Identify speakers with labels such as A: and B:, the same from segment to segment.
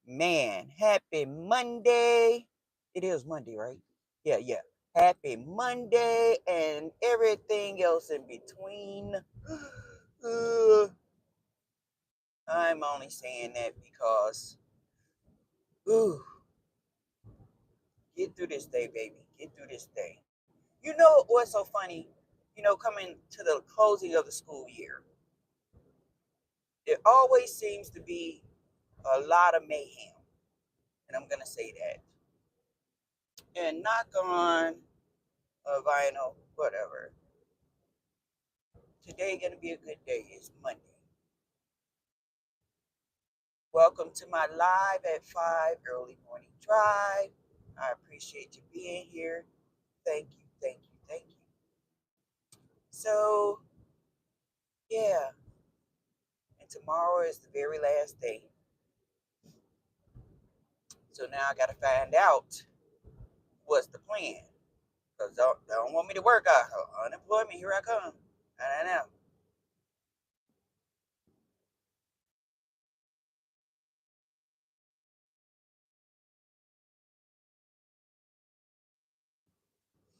A: Man, happy Monday. It is Monday, right? Yeah, yeah. Happy Monday and everything else in between. Uh, I'm only saying that because, ooh, get through this day, baby. Get through this day. You know what's so funny? Coming to the closing of the school year, there always seems to be a lot of mayhem. And I'm going to say that. And knock on a vinyl, whatever. Today gonna be a good day. It's Monday. Welcome to my live at 5 early morning drive. I appreciate you being here. Thank you, thank you, thank you. So yeah, and tomorrow is the very last day. So now I gotta find out what's the plan. Because they don't want me to work out. Unemployment, here I come. I don't know.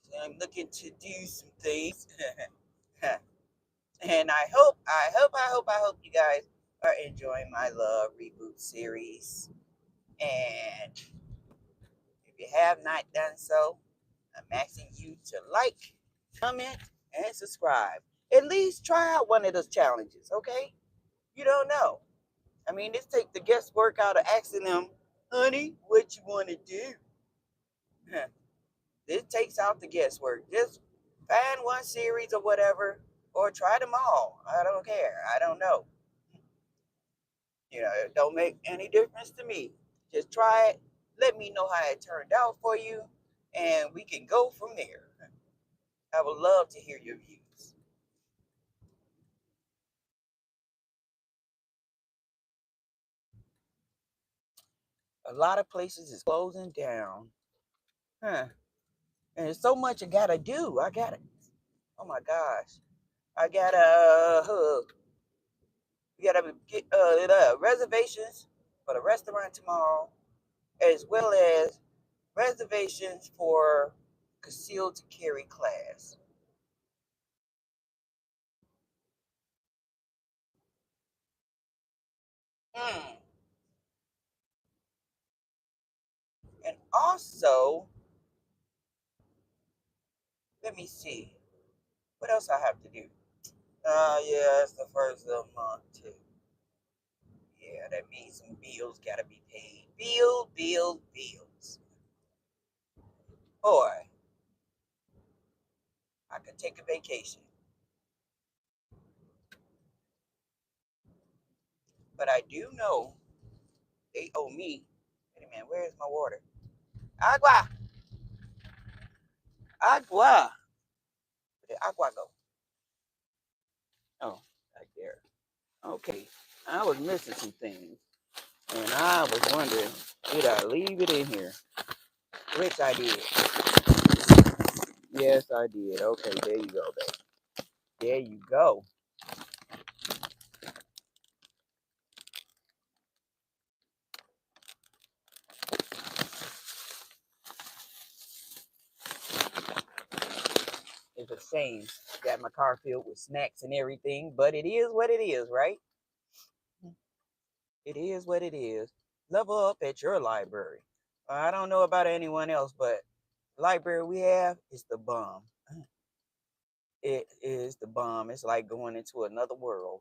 A: So I'm looking to do some things. And I hope you guys are enjoying my Love Reboot series. And if you have not done so, I'm asking you to like, comment, and subscribe. At least try out one of those challenges, okay? You don't know. I mean, this take the guesswork out of asking them, honey, what you want to do? This takes out the guesswork. Just find one series or whatever, or try them all. I don't care. I don't know. It don't make any difference to me. Just try it. Let me know how it turned out for you, and we can go from there. I would love to hear your views. A lot of places is closing down. Huh. And there's so much I gotta do. I gotta, oh my gosh. I gotta, we gotta get reservations for the restaurant tomorrow, as well as reservations for concealed to carry class. Mm. And also, let me see. What else I have to do? Yeah, it's the first of the month too. Yeah, that means some bills gotta be paid. Bills. Or I could take a vacation. But I do know they owe me. Wait a minute, where is my water? Agua! Agua! Where did agua go? Oh, right there. Okay. I was missing some things. And I was wondering, did I leave it in here? Which I did. Yes, I did. Okay, there you go, baby. There you go. It's a shame that my car filled with snacks and everything, but it is what it is, right? It is what it is. Level up at your library. I don't know about anyone else, but the library we have is the bomb. It is the bomb. It's like going into another world,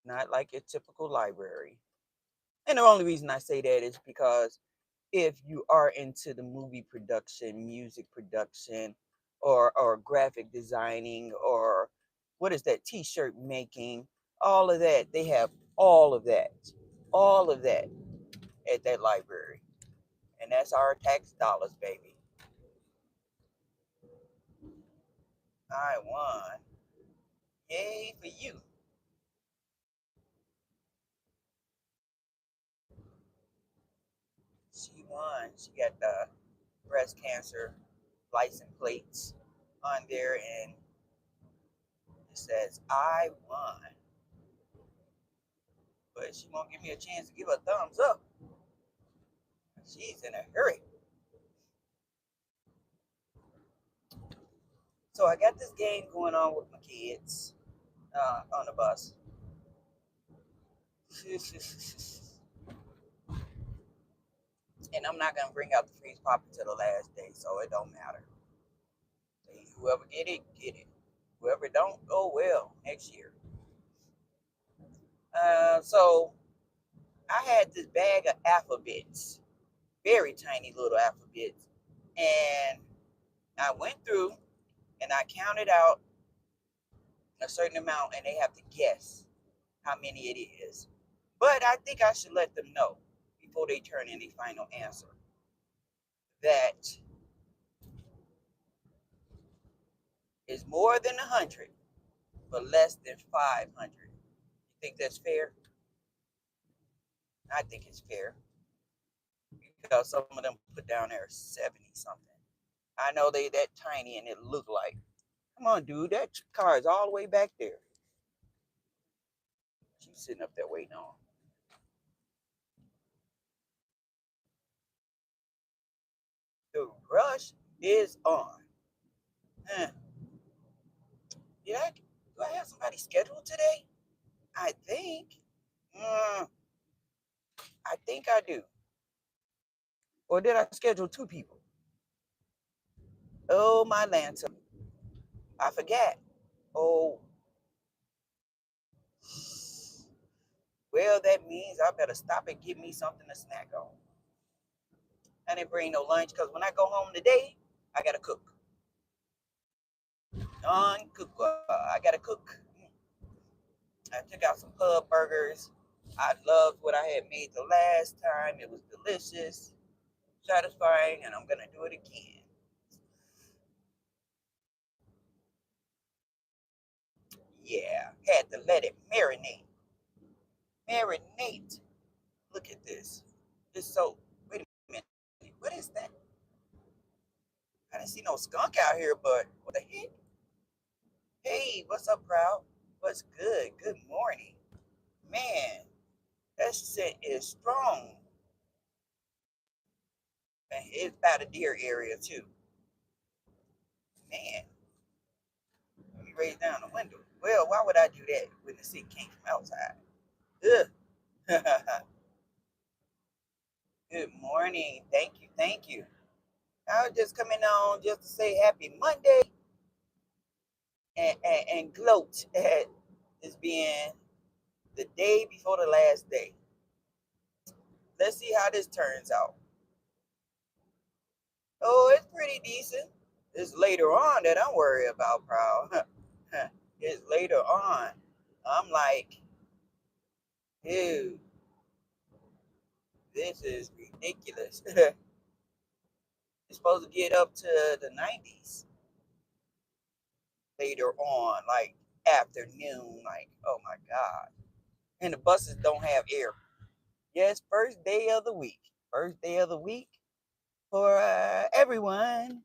A: not like your typical library. And the only reason I say that is because if you are into the movie production, music production, or graphic designing, or what is that, t-shirt making, all of that, they have all of that at that library. And that's our tax dollars, baby. I won. Yay for you. She won. She got the breast cancer license plates on there, and it says, I won. but she won't give me a chance to give a thumbs up. She's in a hurry. So I got this game going on with my kids on the bus. And I'm not gonna bring out the freeze pop until the last day, so it don't matter. Whoever get it, get it. Whoever don't, oh well, next year. So I had this bag of alphabets, very tiny little alphabets, and I went through and I counted out a certain amount, and they have to guess how many it is. But I think I should let them know before they turn in a final answer that is more than 100, but less than 500. You think that's fair? I think it's fair because some of them put down there 70 something. I know they that tiny and it look like. Come on, dude, that car is all the way back there. She's sitting up there waiting on. The rush is on. Huh. Do I have somebody scheduled today? I think. I think I do. Or did I schedule 2 people? Oh, my Lanta. I forgot. Oh. Well, that means I better stop and get me something to snack on. I didn't bring no lunch because when I go home today, I got to cook. I got to cook. I took out some pub burgers. I loved what I had made the last time. It was delicious, satisfying, and I'm going to do it again. Yeah, had to let it marinate. Marinate. Look at this. It's so, wait a minute. What is that? I didn't see no skunk out here, but what the heck? Hey, what's up, Proud? What's good? Good morning. Man, that scent is strong. And it's by the deer area, too. Man, let me raise down the window. Well, why would I do that when the scent came from outside? Ugh. Good morning. Thank you. Thank you. I was just coming on just to say happy Monday and gloat at this being the day before the last day. Let's see how this turns out. Oh, it's pretty decent. It's later on that I'm worried about, Proud. It's later on. I'm like, dude, this is ridiculous. It's supposed to get up to the 90s later on, like afternoon. Like, oh my God. And the buses don't have air. Yes, first day of the week. First day of the week for everyone.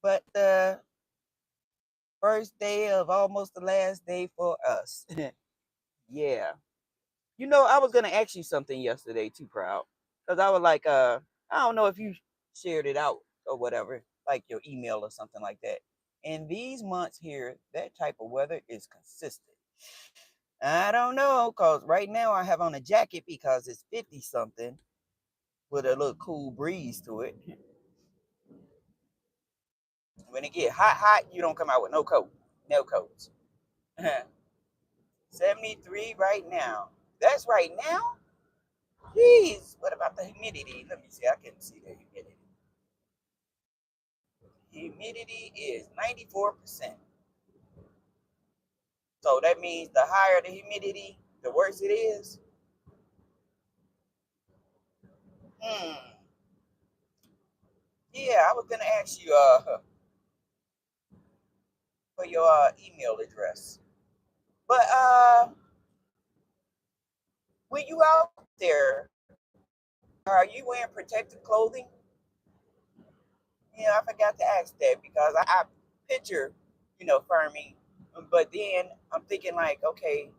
A: But the first day of almost the last day for us. Yeah. You know, I was gonna ask you something yesterday too, Proud. Because I was like, I don't know if you shared it out or whatever, like your email or something like that. In these months here, that type of weather is consistent. I don't know, because right now I have on a jacket because it's 50 something with a little cool breeze to it. When it get hot, you don't come out with no coat. No coats. 73 right now. That's right now? Jeez, what about the humidity? Let me see. I can see the humidity. Humidity is 94%. So that means the higher the humidity, the worse it is. Yeah, I was gonna ask you for your email address. But when you out there, are you wearing protective clothing? Yeah, I forgot to ask that because I picture, farming, but then I'm thinking like, okay,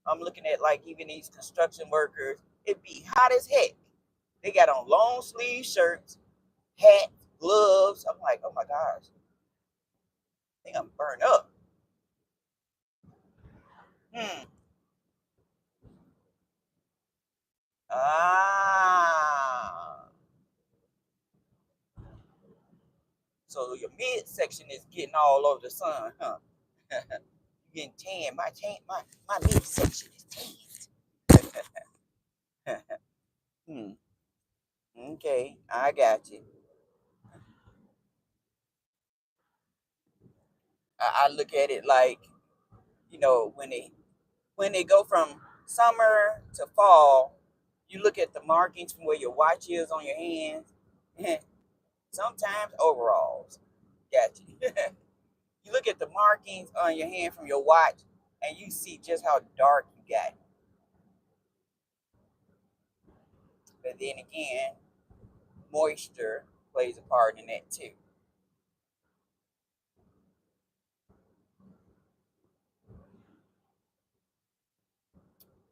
A: I'm looking at like even these construction workers. It be hot as heck. They got on long sleeve shirts, hat, gloves. I'm like, oh my gosh, I think I'm burned up. Hmm. Ah. So your midsection is getting all over the sun, huh? You getting tan. My midsection is tan. Hmm. Okay, I got you. I look at it like, when they go from summer to fall, you look at the markings from where your watch is on your hands. Sometimes overalls. Got you. You look at the markings on your hand from your watch, and you see just how dark you got it. But then again, moisture plays a part in that too.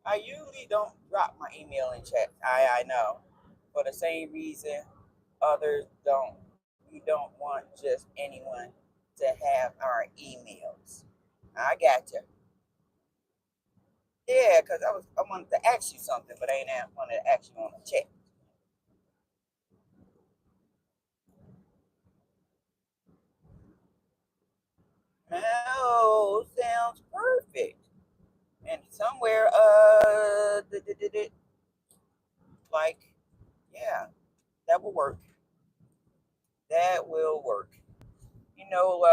A: I usually don't drop my email in chat. I know. For the same reason others don't. We don't want just anyone to have our emails. I got you. Yeah, because I wanted to ask you something, but I ain't wanted to ask you on the chat. Oh, sounds perfect. And somewhere, like, yeah, that will work. That will work. You know,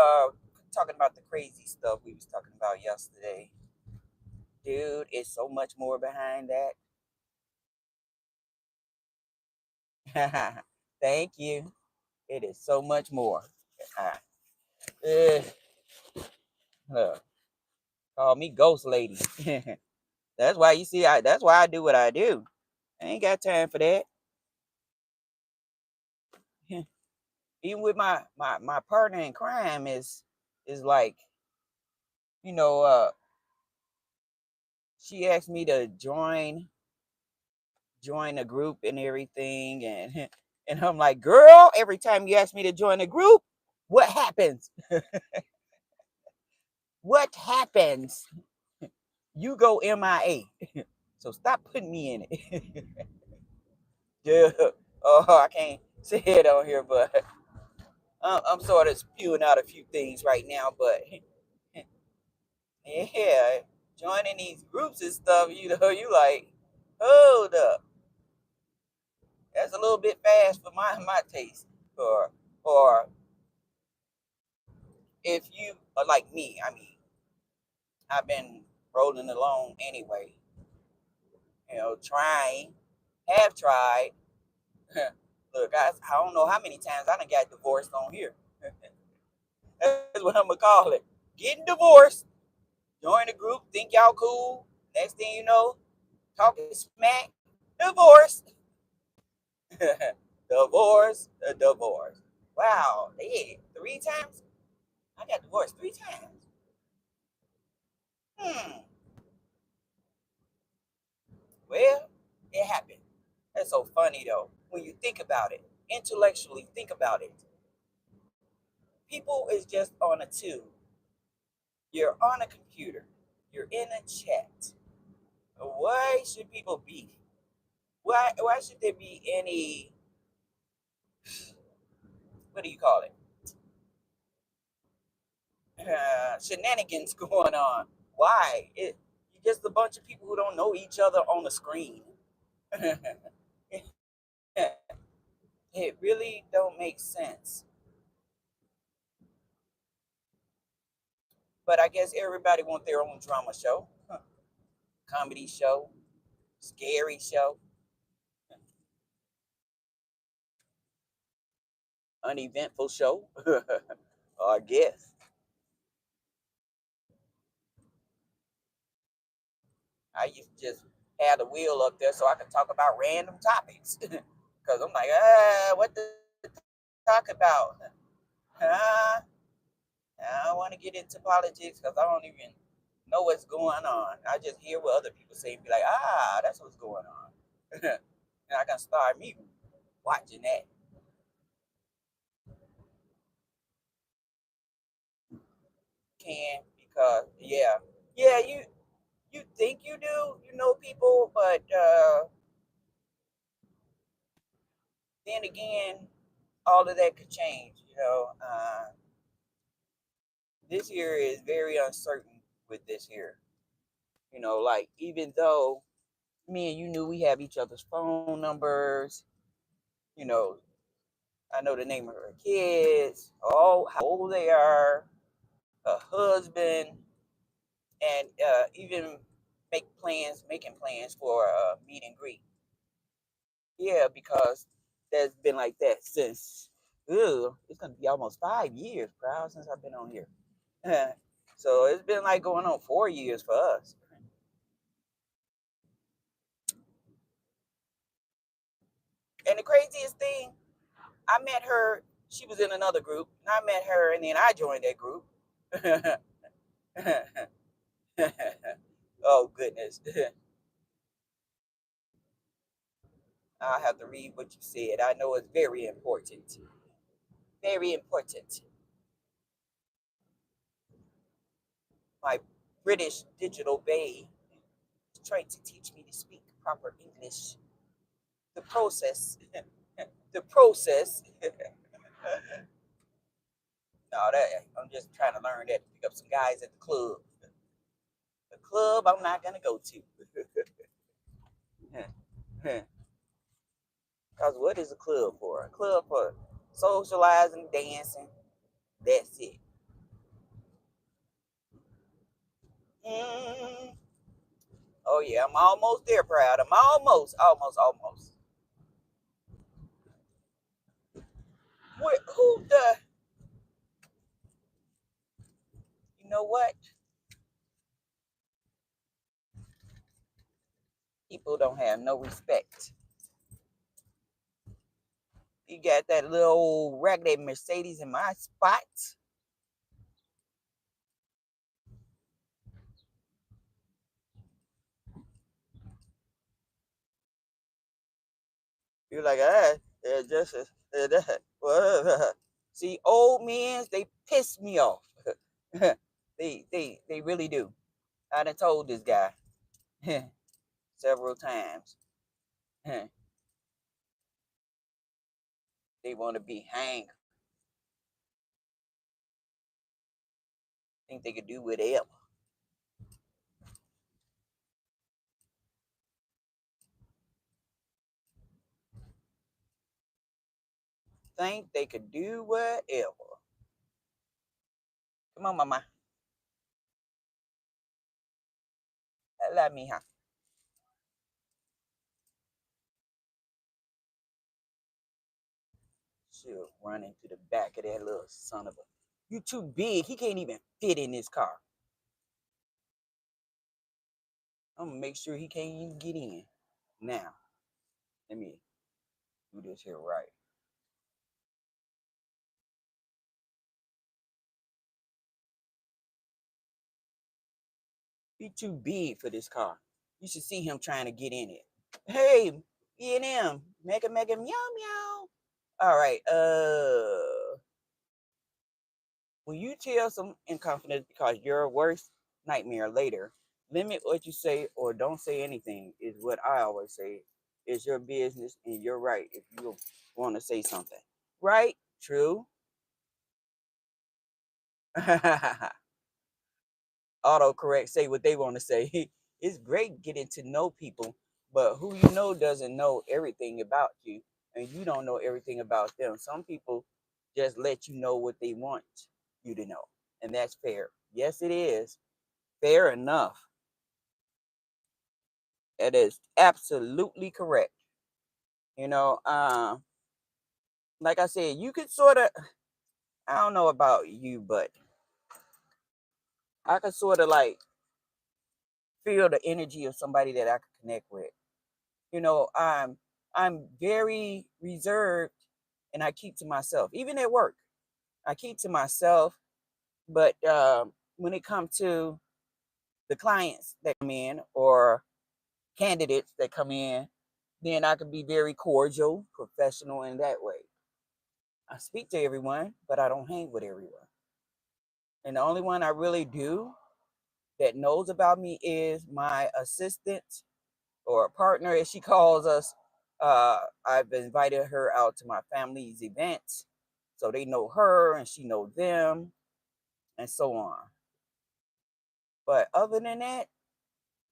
A: talking about the crazy stuff we was talking about yesterday, dude. It's so much more behind that. Thank you. It is so much more. Uh, uh, uh, call me Ghost Lady. That's why you see. That's why I do what I do. I ain't got time for that. Even with my partner in crime is like, you know, she asked me to join a group and everything, and and I'm like, girl, every time you ask me to join a group, what happens? What happens? You go MIA. So stop putting me in it. Yeah. Oh, I can't say it on here, but I'm sort of spewing out a few things right now. But yeah, joining these groups and stuff, you like, hold up, that's a little bit fast for my taste. Or if you are like me, I mean, I've been rolling along anyway. Trying, have tried. Look, I don't know how many times I done got divorced on here. That's what I'm gonna call it. Getting divorced. Join the group, think y'all cool. Next thing you know, talking smack, divorce. Divorce, a divorce. Wow, yeah, 3 times? I got divorced 3 times. Hmm. Well, it happened. That's so funny though. When you think about it, intellectually think about it. People is just on a tube. You're on a computer. You're in a chat. Why should people be? Why should there be any, what do you call it? Shenanigans going on. Why? You're just a bunch of people who don't know each other on the screen. It really don't make sense. But I guess everybody want their own drama show, comedy show, scary show, uneventful show. I guess I used to just have the wheel up there so I could talk about random topics. Because I'm like, what to talk about? I don't want to get into politics because I don't even know what's going on. I just hear what other people say and be like, ah, that's what's going on. And I can start me watching that. Can because yeah, you think you do, you know people, but then again, all of that could change. This year is very uncertain with this year. Like even though me and you knew we have each other's phone numbers, you know, I know the name of her kids, how old they are, her husband, and even making plans for a meet and greet. Yeah, because that's been like that since, it's gonna be almost 5 years, proud, since I've been on here. So it's been like going on 4 years for us. And the craziest thing, I met her. She was in another group, and I met her, and then I joined that group. Oh goodness. I have to read what you said. I know it's very important. Very important. My British digital bae is trying to teach me to speak proper English. The process. The process. No, that I'm just trying to learn that to pick up some guys at the club. The club I'm not gonna go to. Cause what is a club for? A club for socializing, dancing. That's it. Mm. Oh yeah, I'm almost there, proud. I'm almost. Who the? You know what? People don't have no respect. You got that little old raggedy Mercedes in my spot. You're like, just see, old men, they piss me off. They really do. I done told this guy several times. They want to be hanged. Think they could do whatever. Think they could do whatever. Come on, mama. Let me, huh? She'll run into the back of that little son of a. You too big. He can't even fit in this car. I'm gonna make sure he can't even get in. Now, let me do this here right. He too big for this car. You should see him trying to get in it. Hey, E&M, mega meow meow. All right. When you tell some in confidence because your worst nightmare later, limit what you say or don't say anything is what I always say. It's your business and you're right if you want to say something. Right? True. Autocorrect say what they want to say. It's great getting to know people, but who you know doesn't know everything about you, and you don't know everything about them. Some people just let you know what they want you to know, and that's fair. Yes, it is fair enough. That is absolutely correct. You know, like I said, you could sort of. I don't know about you, but I could sort of like feel the energy of somebody that I could connect with. I'm very reserved and I keep to myself. Even at work, I keep to myself. But when it comes to the clients that come in or candidates that come in, then I can be very cordial, professional in that way. I speak to everyone, but I don't hang with everyone. And the only one I really do that knows about me is my assistant or partner, as she calls us. I've invited her out to my family's events, so they know her and she know them, and so on. But other than that,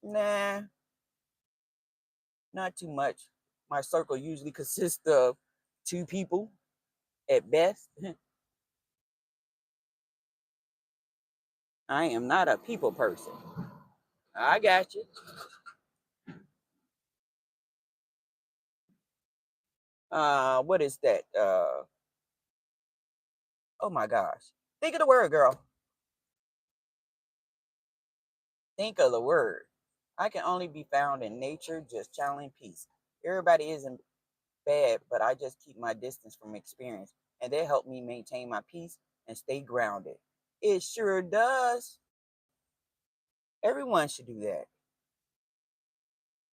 A: nah, not too much. My circle usually consists of two people at best. I am not a people person. I got you. What is that? Oh my gosh. Think of the word, girl. Think of the word. I can only be found in nature, just channeling peace. Everybody isn't bad, but I just keep my distance from experience, and they help me maintain my peace and stay grounded. It sure does. Everyone should do that.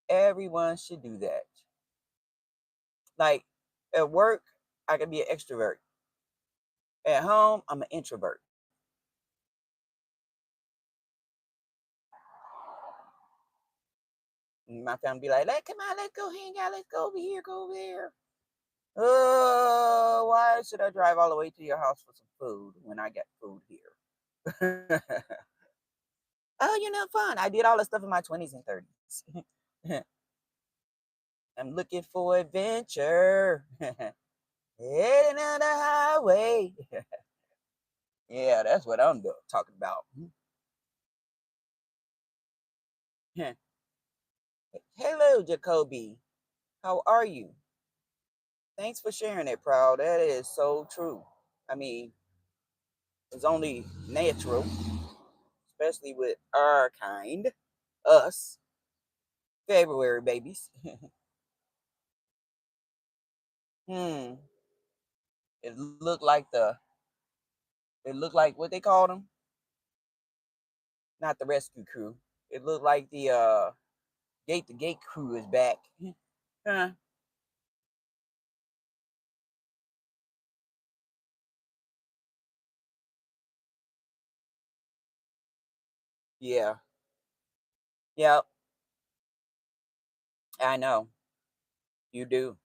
A: Everyone should do that. Like at work, I can be an extrovert. At home, I'm an introvert. And my family be like, come on, let's go hang out. Let's go over here, go over there. Oh, why should I drive all the way to your house for some food when I got food here? Oh, fun. I did all the stuff in my 20s and 30s. I'm looking for adventure. Heading on the highway. Yeah, that's what I'm talking about. Hello, Jacoby. How are you? Thanks for sharing it, Proud. That is so true. I mean, it's only natural, especially with our kind, us, February babies. hmm. It looked like what they called them, not the rescue crew. It looked like the gate to gate crew is back. Huh. Yeah. Yep. I know. You do.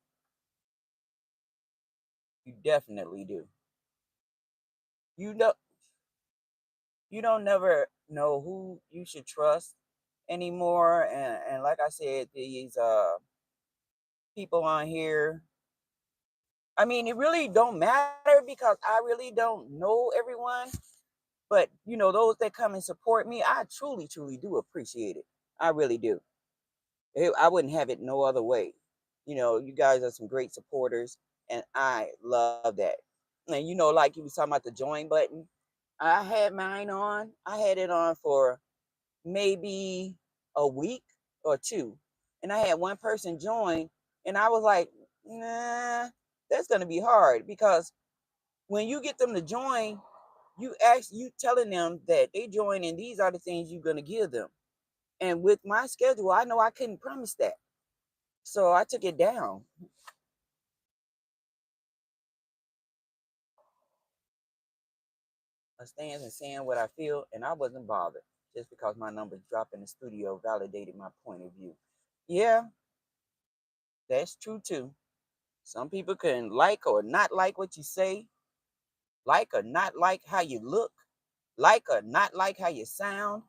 A: You definitely do. You know you don't never know who you should trust anymore. And like I said, these people on here, I mean, it really don't matter because I really don't know everyone. But those that come and support me, I truly, truly do appreciate it. I really do. I wouldn't have it no other way. You guys are some great supporters, and I love that. And like you was talking about the join button, I had mine on. I had it on for maybe a week or two, and I had one person join, and I was like, nah, that's gonna be hard because when you get them to join, you telling them that they join, and these are the things you're gonna give them. And with my schedule, I know I couldn't promise that. So I took it down. I stand and saying what I feel, and I wasn't bothered just because my numbers dropped in the studio validated my point of view. Yeah, that's true too. Some people can like or not like what you say, like or not like how you look, like or not like how you sound.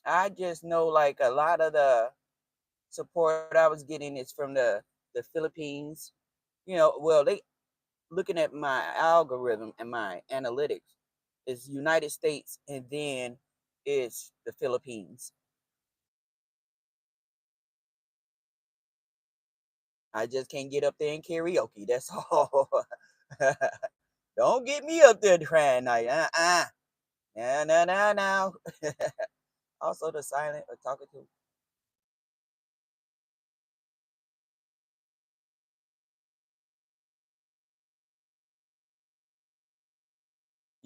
A: I just know like a lot of the support I was getting is from the Philippines. Well, they looking at my algorithm and my analytics is United States and then it's the Philippines. I just can't get up there in karaoke. That's all. Don't get me up there crying like no, no, no, no. Also the silent or talking to.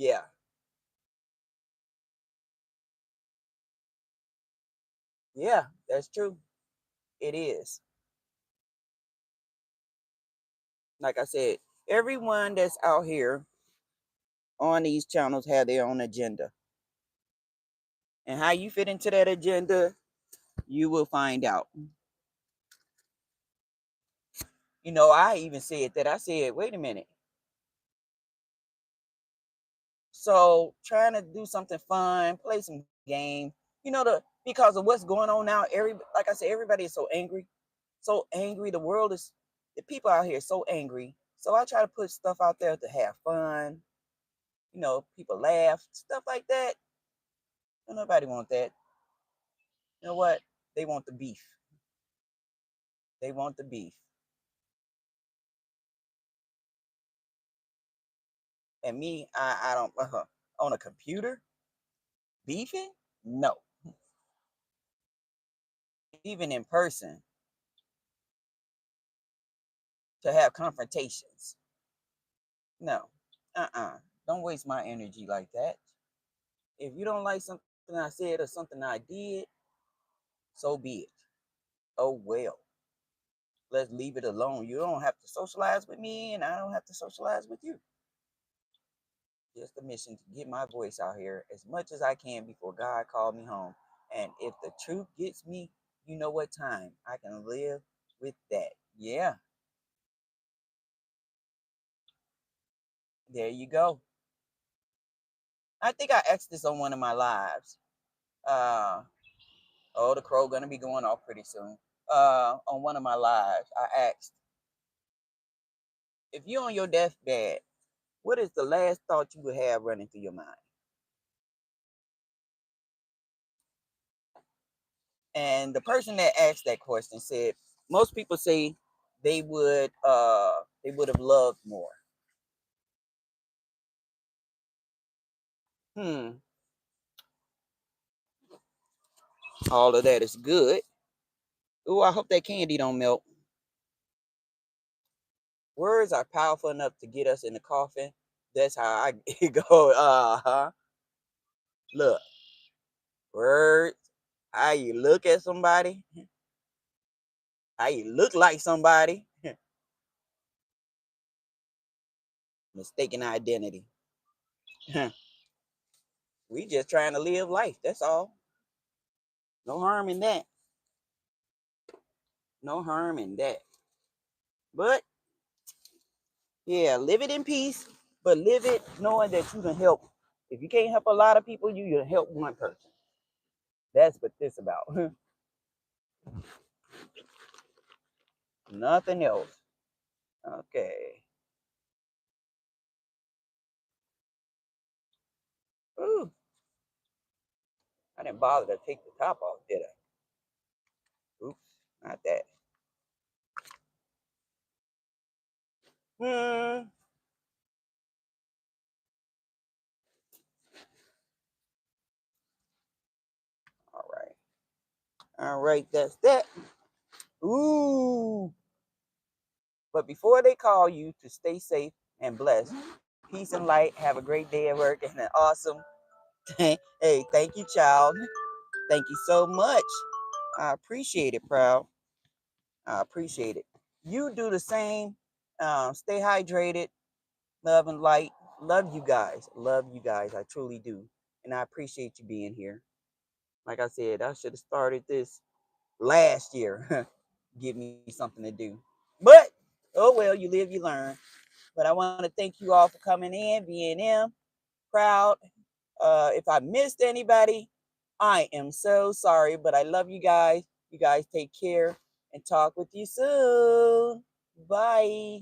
A: Yeah. Yeah, that's true. It is. Like I said, everyone that's out here on these channels have their own agenda. And how you fit into that agenda, you will find out. You know, I even said that. I said, wait a minute. So trying to do something fun, play some game, because of what's going on now, like I said, everybody is so angry. So angry. The people out here are so angry. So I try to put stuff out there to have fun, people laugh, stuff like that. Nobody want that. You know what? They want the beef. They want the beef. And me, I don't on a computer beefing. No, even in person to have confrontations. No, don't waste my energy like that. If you don't like something I said or something I did, so be it. Oh well. Let's leave it alone. You don't have to socialize with me, and I don't have to socialize with you. Just a mission to get my voice out here as much as I can before God called me home. And if the truth gets me, you know what time I can live with that. Yeah, there you go. I think I asked this on one of my lives. Uh, oh, the crow gonna be going off pretty soon. On one of my lives, I asked, if you're on your deathbed, what is the last thought you would have running through your mind? And the person that asked that question said most people say they would have loved more. Hmm. All of that is good. Oh, I hope that candy don't melt. Words are powerful enough to get us in the coffin. That's how I go. Uh-huh. Look, words, how you look at somebody, how you look like somebody, mistaken identity. We just trying to live life. That's all. No harm in that. No harm in that. But yeah, live it in peace, but live it knowing that you can help. If you can't help a lot of people, you can help one person. That's what this about. Nothing else. Okay. Ooh, I didn't bother to take the top off, did I? Oops, not that. Hmm. All right. All right, that's that. Ooh. But before they call you to stay safe and blessed, peace and light. Have a great day at work and an awesome. Hey, thank you, child. Thank you so much. I appreciate it, Proud. I appreciate it. You do the same. Stay hydrated. Love and light. Love you guys. Love you guys. I truly do. And I appreciate you being here. Like I said, I should have started this last year. Give me something to do. But, oh well, you live, you learn. But I want to thank you all for coming in, BNM, Proud. If I missed anybody, I am so sorry, but I love you guys. You guys take care and talk with you soon. Bye.